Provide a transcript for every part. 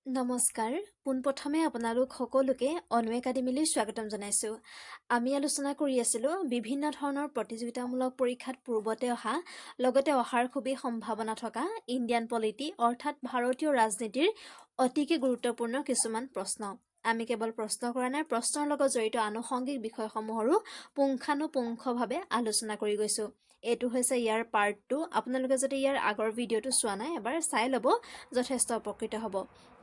নমস্কাৰ পোনপ্ৰথমে আপোনালোক সকলোকে অনু একাডেমীলৈ স্বাগতম জনাইছো আমি আলোচনা কৰি আছিলো বিভিন্ন ধৰণৰ প্ৰতিযোগিতামূলক পৰীক্ষাত পূৰ্বতে অহা লগতে অহাৰ খুবেই সম্ভাৱনা থকা ইণ্ডিয়ান পলিটি অৰ্থাৎ ভাৰতীয় ৰাজনীতিৰ অতিকে গুৰুত্বপূৰ্ণ কিছুমান প্ৰশ্ন আমি কেৱল প্ৰশ্ন কৰা নাই প্ৰশ্নৰ লগত জড়িত আনুষংগিক বিষয়সমূহৰো পুংখানুপুংখভাৱে আলোচনা কৰি গৈছো এটো হৈছে ইয়াৰ পাৰ্ট 2 আপোনালোকে যদি ইয়াৰ আগৰ ভিডিওটো চোৱা নাই এবাৰ চাই লব যথেষ্ট উপকৃত হ'ব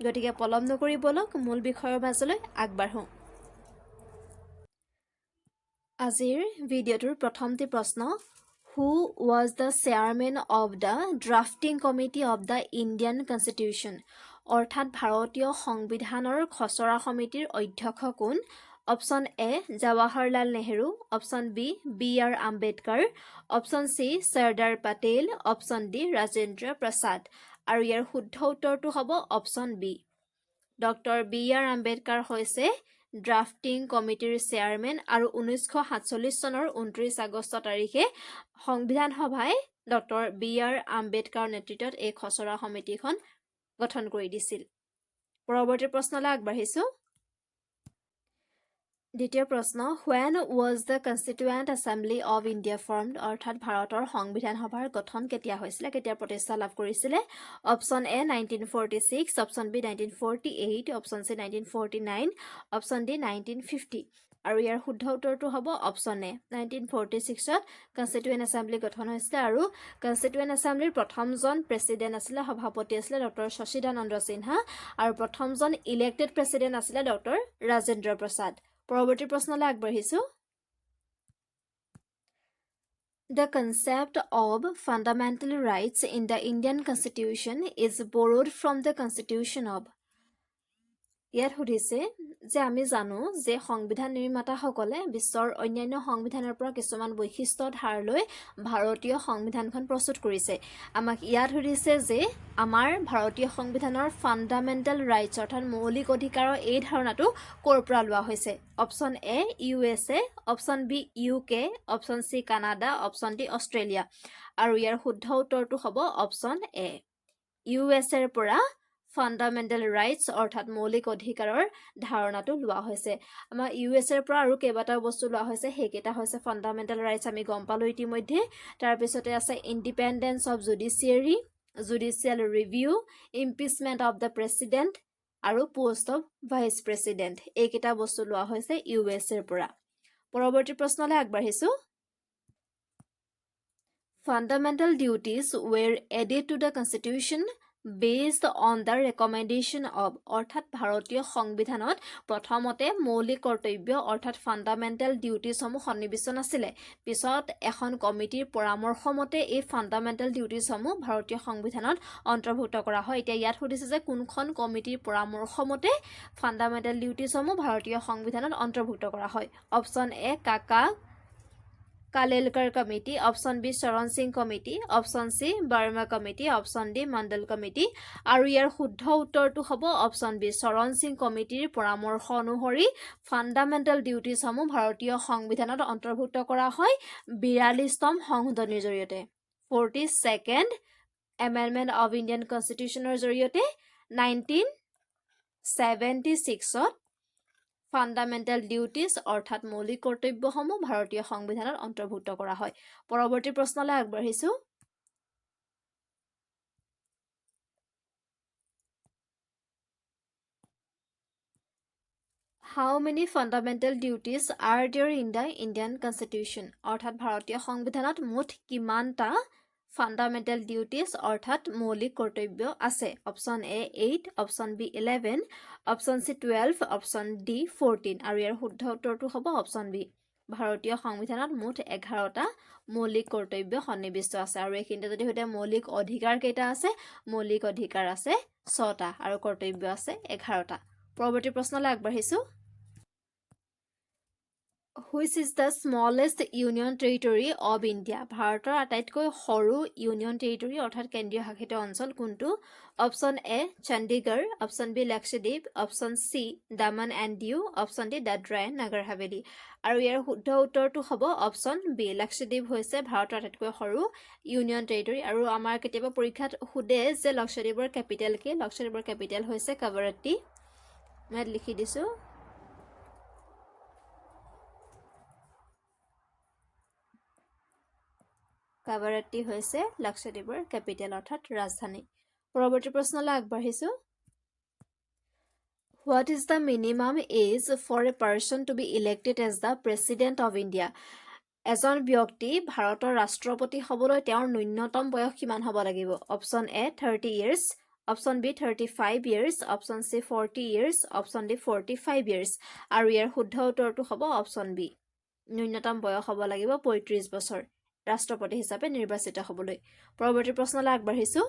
গতিকে পলম নকৰি বলক মূল বিষয়ৰ মাজলৈ আগবাঢ়ো আজিৰ ভিডিওটোৰ প্ৰথমটি প্ৰশ্ন Who was the chairman of the drafting committee of the Indian Constitution অৰ্থাৎ ভাৰতীয় সংবিধানৰ খচৰা সমিতিৰ অধ্যক্ষ কোন option A Jawaharlal Nehru option B B R. Ambedkar option C Sardar Patel option D Rajendra Prasad আৰু ইয়াৰ শুদ্ধ উত্তৰটো হ'ব option B doctor B R. Ambedkar হৈছে ড্ৰাফটিং কমিটিৰ চেয়াৰমেন আৰু 1947 চনৰ 29 আগষ্ট তাৰিখে সংবিধান সভাই ডক্টৰ বি.আৰ. আম্বেদকাৰ নেতৃত্বত এই খচৰা সমিতিখন গঠন কৰি দিছিল পৰৱৰ্তী প্ৰশ্নলৈ আগবাঢ়িছো দ্বিতীয় প্ৰশ্ন When was the Constituent Assembly of India formed অৰ্থাৎ ভাৰতৰ সংবিধান সভাৰ গঠন কেতিয়া হৈছিল কেতিয়া প্ৰতিষ্ঠা লাভ কৰিছিল option A 1946 option B 1948 option C 1949 option D 1950 আৰু ইয়াৰ শুদ্ধ উত্তৰটো হ'ব অপচন এ 1946 ত কনষ্টিটিউয়েন্ট এছেম্বলি গঠন হৈছিল আৰু কনষ্টিটিউয়েন্ট এছেম্বলিৰ প্ৰথমজন প্ৰেসিডেন্ট আছিল সভাপতি আছিল ডক্টৰ শশীদানন্দ সিনহা আৰু প্ৰথমজন ইলেক্টেড প্ৰেসিডেন্ট আছিল ডক্টৰ ৰাজেন্দ্ৰ প্ৰসাদ পৰৱৰ্তী প্ৰশ্নলৈ আগবাঢ়িছো The concept of fundamental rights in the Indian Constitution is borrowed from the Constitution of ইয়াত সুধিছে যে আমি জানো যে সংবিধান নিৰ্মাতাসকলে বিশ্বৰ অন্যান্য সংবিধানৰ পৰা কিছুমান বৈশিষ্ট্য ধাৰ লৈ ভাৰতীয় সংবিধানখন প্ৰস্তুত কৰিছে আমাক ইয়াত সুধিছে যে আমাৰ ভাৰতীয় সংবিধানৰ ফান্ডামেন্টাল ৰাইটস অৰ্থাৎ মৌলিক অধিকাৰৰ এই ধাৰণাটো ক'ৰ পৰা লোৱা হৈছে option A USA option B UK option C Canada option D Australia আৰু ইয়াৰ শুদ্ধ উত্তৰটো হ'ব অপচন এ USA ৰ পৰা ফান্ডামেন্টাল ৰাইটস অৰ্থাৎ মৌলিক অধিকাৰৰ ধাৰণাটো লোৱা হৈছে আমাৰ USA ৰ পৰা আৰু কেইবাটাও বস্তু লোৱা হৈছে হেকেটা হৈছে ফান্ডামেন্টাল ৰাইটস আমি গম পালো ইতিমধ্যে তাৰ পিছতে আছে independence of judiciary judicial review impeachment of the president আৰু পোষ্ট অফ ভাইস প্ৰেসিডেন্ট এইকেটা বস্তু লোৱা হৈছে USA ৰ পৰা পৰৱৰ্তী প্ৰশ্নলৈ আগবাঢ়িছো Fundamental duties were added to the Constitution based on the recommendation of অৰ্থাৎ ভাৰতীয় সংবিধানত প্ৰথমতে মৌলিক কৰ্তব্য অৰ্থাৎ ফান্ডামেন্টাল ডিউটিজ সমূহ সন্নিবিষ্ট নাছিলে পিছত এখন কমিটিৰ পৰামৰ্শ মতে এই ফান্ডামেন্টাল ডিউটিজ সমূহ ভাৰতীয় সংবিধানত অন্তৰ্ভুক্ত কৰা হয় এতিয়া ইয়াত সুধিছে যে কোনখন কমিটিৰ পৰামৰ্শ মতে ফান্ডামেন্টাল ডিউটিজ সমূহ ভাৰতীয় সংবিধানত অন্তৰ্ভুক্ত কৰা হয় option A Kaka Kalelkar committee option B Charan Singh committee option C Verma committee option D Mandal committee আৰু ইয়াৰ শুদ্ধ উত্তৰটো হ'ব অপচন বি চৰণ সিং কমিটিৰ পৰামৰ্শ অনুসৰি ফান্ডামেন্টাল ডিউটিজ সমূহ ভাৰতীয় সংবিধানত অন্তৰ্ভুক্ত কৰা হয় 42তম সংশোধনীৰ জৰিয়তে 42nd এমেন্ডমেন্ট অফ ইণ্ডিয়ান কনষ্টিটিউচনৰ জৰিয়তে 1976ত ফান্ডামেন্টাল ডিউটিজ অৰ্থাৎ মৌলিক কৰ্তব্যসমূহ ভাৰতীয় সংবিধানত অন্তৰ্ভুক্ত কৰা হয় পৰৱৰ্তী প্ৰশ্নলৈ আগবাঢ়িছো How many fundamental duties are there in the Indian Constitution অৰ্থাৎ ভাৰতীয় সংবিধানত মুঠ কিমানটা ফান্ডামেন্টাল ডিউটিজ অৰ্থাৎ মৌলিক কৰ্তব্য আছে option A 8 option B 11 option C 12 option D 14 আৰু ইয়াৰ শুদ্ধ উত্তৰটো হ'ব অপচন বি ভাৰতীয় সংবিধানত মুঠ 11টা মৌলিক কৰ্তব্য সন্নিবিষ্ট আছে আৰু এইখিনিতে যদি হতে মৌলিক অধিকাৰ কেইটা আছে মৌলিক অধিকাৰ আছে 6টা আৰু কৰ্তব্য আছে 11টা পৰৱৰ্তী প্ৰশ্নলৈ আগবাঢ়িছো Which is the smallest union territory of India? ভাৰতৰ আটাইতকৈ সৰু ইউনিয়ন টেৰিটৰী অৰ্থাৎ কেন্দ্ৰীয় শাসিত অঞ্চল কোনটো? Option A Chandigarh, option B Lakshadweep, option C Daman and Diu, option D Dadra and Nagar Haveli. আৰু ইয়াৰ শুদ্ধ উত্তৰটো হ'ব অপশ্যন বি লাক্ষদ্বীপ হৈছে ভাৰতৰ আটাইতকৈ সৰু ইউনিয়ন টেৰিটৰী। আৰু আমাৰ কেতিয়াবা পৰীক্ষাত সোধে যে লাক্ষদ্বীপৰ কেপিটেল কি? লাক্ষদ্বীপৰ কেপিটেল হৈছে কাভাৰাট্টি। মই লিখি দিছোঁ কাভাৰাট্টি হৈছে লাক্ষদ্বীপৰ কেপিটেল অৰ্থাৎ ৰাজধানী। পৰৱৰ্তী প্ৰশ্নলৈ আগবাঢ়িছোঁ। What is the minimum age for a person to be elected as the President of India? এজন ব্যক্তি ভাৰতৰ ৰাষ্ট্ৰপতি হ'বলৈ তেওঁৰ ন্যূনতম বয়স কিমান হ'ব লাগিব? Option A 30 years, option B 35 years, option C 40 years, option D 45 years। আৰু ইয়াৰ শুদ্ধ উত্তৰটো হ'ব অপশ্যন বি। ন্যূনতম বয়স হ'ব লাগিব 35 বছৰ ৰাষ্ট্ৰপতি হিচাপে নিৰ্বাচিত হ'বলৈ। পৰৱৰ্তী প্ৰশ্নলৈ আগবাঢ়িছোঁ।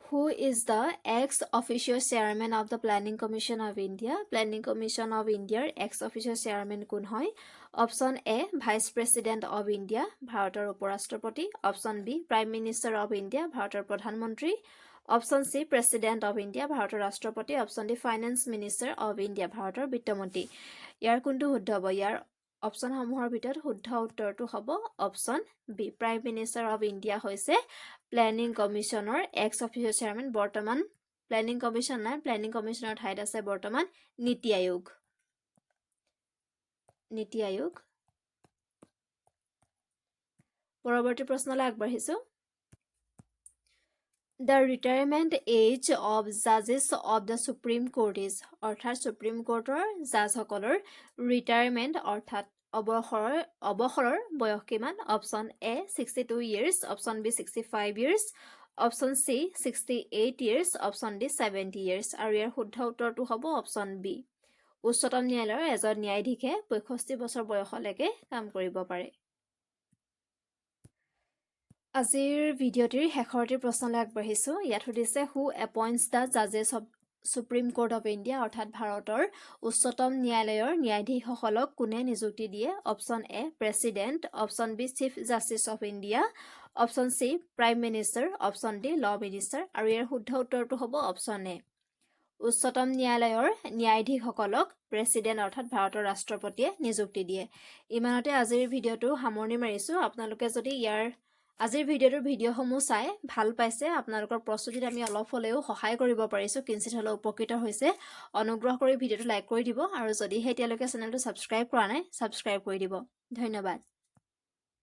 Who is the ex-officio chairman of the Planning Commission of India? Planning Commission of India ex-officio chairman কোন হয়? Option A vice president of India, ভাৰতৰ উপৰাষ্ট্ৰপতি, option B prime minister of India, ভাৰতৰ প্ৰধানমন্ত্ৰী, option C president of India, ভাৰতৰ ৰাষ্ট্ৰপতি, option D finance minister of India, ভাৰতৰ বিত্তমন্ত্ৰী। ইয়াৰ কোনটো শুদ্ধ হ'ব? ইয়াৰ অপশ্যনসমূহৰ ভিতৰত শুদ্ধ উত্তৰটো হ'ব option B prime minister of India হৈছে প্লেনিং কমিশ্যনৰ এক্স অফিচিয়েল চেয়াৰমেন। বৰ্তমান প্লেনিং কমিশ্যন নাই, প্লেনিং কমিশ্যনৰ ঠাইত আছে বৰ্তমান নীতি আয়োগ। নীতি আয়োগ। পৰৱৰ্তী প্ৰশ্নলৈ আগবাঢ়িছোঁ। The retirement age of judges of the Supreme Court is, অৰ্থাৎ সুপ্ৰিম কোৰ্টৰ জাজসকলৰ ৰিটায়াৰমেণ্ট অৰ্থাৎ অৱসৰৰ বয়স কিমান? Option A 62 years, option B 65 years, option C 68 years, option D 70 years। আৰু ইয়াৰ শুদ্ধ উত্তৰটো হ'ব অপশ্যন বি। উচ্চতম ন্যায়ালয়ৰ এজন ন্যায়াধীশে 65 বছৰ বয়সলৈকে কাম কৰিব পাৰে। আজিৰ ভিডিঅ'টিৰ শেষৰটি প্ৰশ্নলৈ আগবাঢ়িছোঁ। ইয়াত সুধিছে হু এপইণ্টছ দ্য জাজেছ of supreme court of India, অৰ্থাৎ ভাৰতৰ উচ্চতম ন্যায়ালয়ৰ ন্যায়াধীশসকলক কোনে নিযুক্তি দিয়ে? Option A president, option B chief justice of India, option C prime minister, option D law minister. আৰু ইয়াৰ শুদ্ধ উত্তৰটো হ'ব অপশ্যন এ উচ্চতম ন্যায়ালয়ৰ ন্যায়াধীশসকলক প্ৰেচিডেণ্ট অৰ্থাৎ ভাৰতৰ ৰাষ্ট্ৰপতিয়ে নিযুক্তি দিয়ে। ইমানতে আজিৰ ভিডিঅ'টো সামৰণি মাৰিছোঁ। আপোনালোকে যদি আজিৰ ভিডিঅ'সমূহ চাই ভাল পাইছে, আপোনালোকৰ প্ৰস্তুতিত আমি অলপ হ'লেও সহায় কৰিব পাৰিছোঁ, কিঞ্চিত হ'লেও উপকৃত হৈছে, অনুগ্ৰহ কৰি ভিডিঅ'টো লাইক কৰি দিব। আৰু যদিহে এতিয়ালৈকে চেনেলটো ছাবস্ক্ৰাইব কৰা নাই, ছাবস্ক্ৰাইব কৰি দিব। ধন্যবাদ।